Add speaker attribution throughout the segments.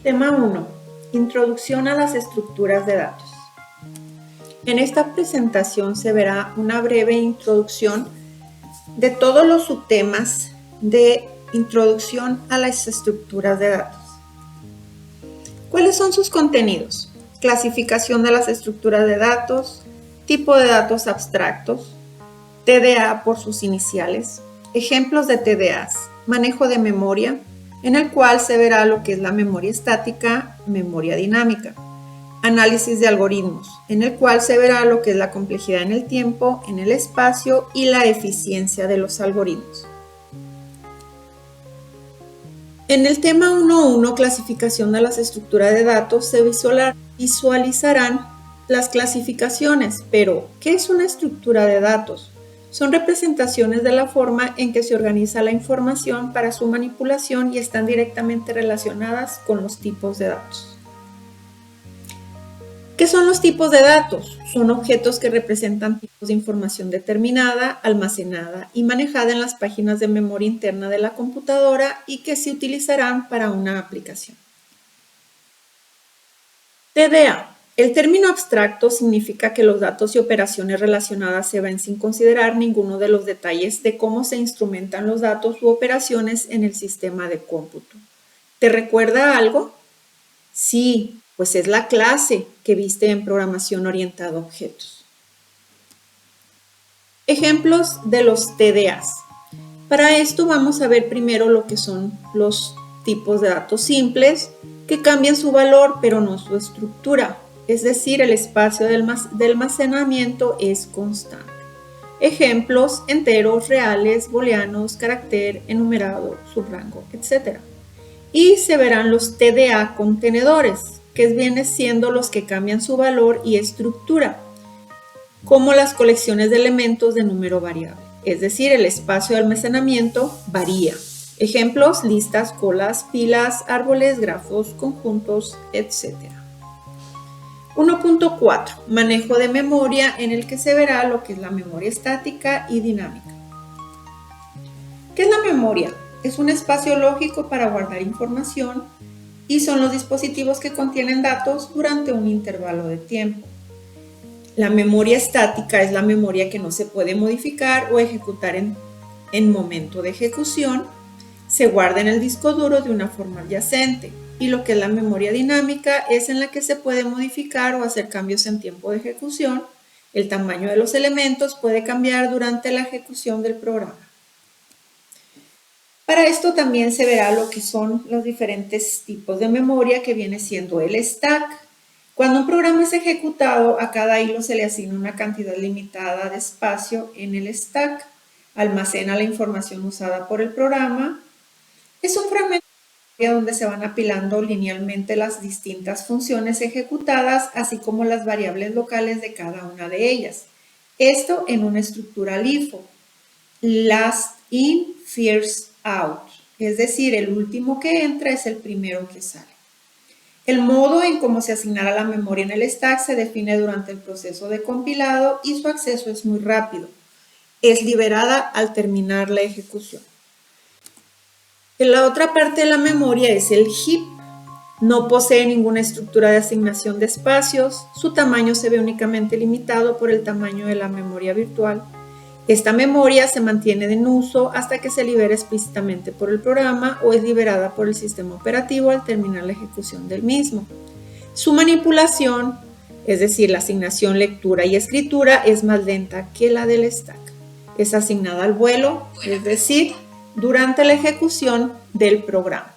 Speaker 1: Tema 1. Introducción a las estructuras de datos. En esta presentación se verá una breve introducción de todos los subtemas de introducción a las estructuras de datos. ¿Cuáles son sus contenidos? Clasificación de las estructuras de datos, tipo de datos abstractos, TDA por sus iniciales, ejemplos de TDAs, manejo de memoria, en el cual se verá lo que es la memoria estática, memoria dinámica, análisis de algoritmos, en el cual se verá lo que es la complejidad en el tiempo, en el espacio y la eficiencia de los algoritmos. En el tema 1.1, clasificación de las estructuras de datos, se visualizarán las clasificaciones, pero ¿qué es una estructura de datos? Son representaciones de la forma en que se organiza la información para su manipulación y están directamente relacionadas con los tipos de datos. ¿Qué son los tipos de datos? Son objetos que representan tipos de información determinada, almacenada y manejada en las páginas de memoria interna de la computadora y que se utilizarán para una aplicación. TDA. El término abstracto significa que los datos y operaciones relacionadas se ven sin considerar ninguno de los detalles de cómo se instrumentan los datos u operaciones en el sistema de cómputo. ¿Te recuerda algo? Sí, pues es la clase que viste en programación orientada a objetos. Ejemplos de los TDAs. Para esto vamos a ver primero lo que son los tipos de datos simples que cambian su valor pero no su estructura, es decir, el espacio de almacenamiento es constante. Ejemplos: enteros, reales, booleanos, carácter, enumerado, subrango, etc. Y se verán los TDA contenedores, que vienen siendo los que cambian su valor y estructura, como las colecciones de elementos de número variable, es decir, el espacio de almacenamiento varía. Ejemplos: listas, colas, pilas, árboles, grafos, conjuntos, etc. 1.4. Manejo de memoria, en el que se verá lo que es la memoria estática y dinámica. ¿Qué es la memoria? Es un espacio lógico para guardar información y son los dispositivos que contienen datos durante un intervalo de tiempo. La memoria estática es la memoria que no se puede modificar o ejecutar en momento de ejecución. Se guarda en el disco duro de una forma adyacente. Y lo que es la memoria dinámica es en la que se puede modificar o hacer cambios en tiempo de ejecución. El tamaño de los elementos puede cambiar durante la ejecución del programa. Para esto también se verá lo que son los diferentes tipos de memoria, que viene siendo el stack. Cuando un programa es ejecutado, a cada hilo se le asigna una cantidad limitada de espacio en el stack. Almacena la información usada por el programa. Es un fragmento donde se van apilando linealmente las distintas funciones ejecutadas, así como las variables locales de cada una de ellas. Esto en una estructura LIFO, last in, first out, es decir, el último que entra es el primero que sale. El modo en cómo se asignará la memoria en el stack se define durante el proceso de compilado y su acceso es muy rápido. Es liberada al terminar la ejecución. La otra parte de la memoria es el heap. No posee ninguna estructura de asignación de espacios. Su tamaño se ve únicamente limitado por el tamaño de la memoria virtual. Esta memoria se mantiene en uso hasta que se libera explícitamente por el programa o es liberada por el sistema operativo al terminar la ejecución del mismo. Su manipulación, es decir, la asignación, lectura y escritura, es más lenta que la del stack. Es asignada al vuelo, es decir, durante la ejecución del programa.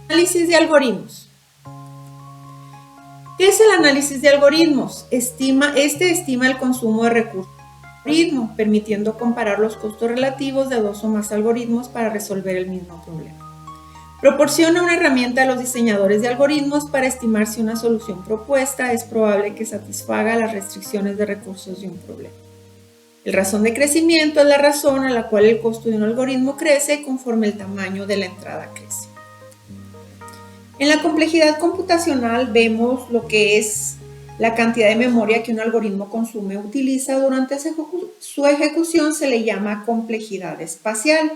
Speaker 1: Análisis de algoritmos. ¿Qué es el análisis de algoritmos? Estima el consumo de recursos del algoritmo, permitiendo comparar los costos relativos de dos o más algoritmos para resolver el mismo problema. Proporciona una herramienta a los diseñadores de algoritmos para estimar si una solución propuesta es probable que satisfaga las restricciones de recursos de un problema. El razón de crecimiento es la razón a la cual el costo de un algoritmo crece conforme el tamaño de la entrada crece. En la complejidad computacional vemos lo que es la cantidad de memoria que un algoritmo consume o utiliza durante su ejecución. Se le llama complejidad espacial.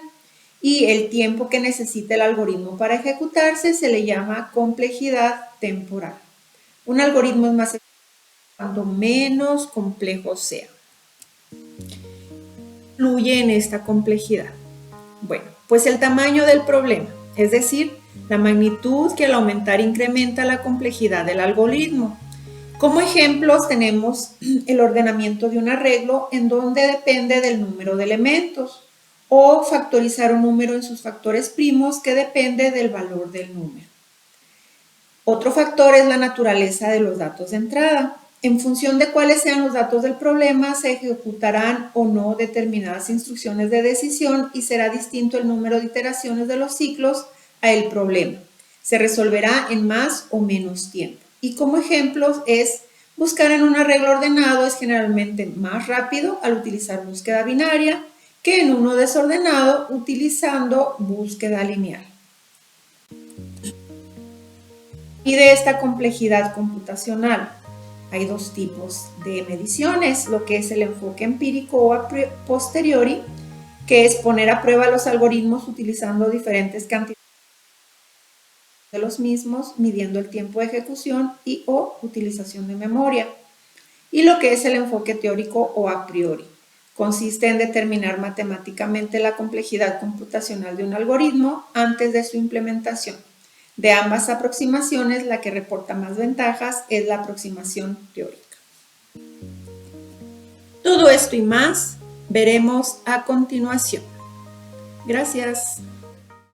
Speaker 1: y el tiempo que necesita el algoritmo para ejecutarse se le llama complejidad temporal. Un algoritmo es más eficiente cuanto menos complejo sea. Influye en esta complejidad. Bueno, pues el tamaño del problema, es decir, la magnitud que al aumentar incrementa la complejidad del algoritmo. Como ejemplos tenemos el ordenamiento de un arreglo en donde depende del número de elementos, o factorizar un número en sus factores primos que depende del valor del número. Otro factor es la naturaleza de los datos de entrada. En función de cuáles sean los datos del problema, se ejecutarán o no determinadas instrucciones de decisión y será distinto el número de iteraciones de los ciclos a el problema. Se resolverá en más o menos tiempo. Y como ejemplos es buscar en un arreglo ordenado es generalmente más rápido al utilizar búsqueda binaria que en uno desordenado utilizando búsqueda lineal. Y de esta complejidad computacional hay dos tipos de mediciones, lo que es el enfoque empírico o a posteriori, que es poner a prueba los algoritmos utilizando diferentes cantidades de los mismos, midiendo el tiempo de ejecución y o utilización de memoria. Y lo que es el enfoque teórico o a priori. Consiste en determinar matemáticamente la complejidad computacional de un algoritmo antes de su implementación. De ambas aproximaciones, la que reporta más ventajas es la aproximación teórica. Todo esto y más veremos a continuación. Gracias.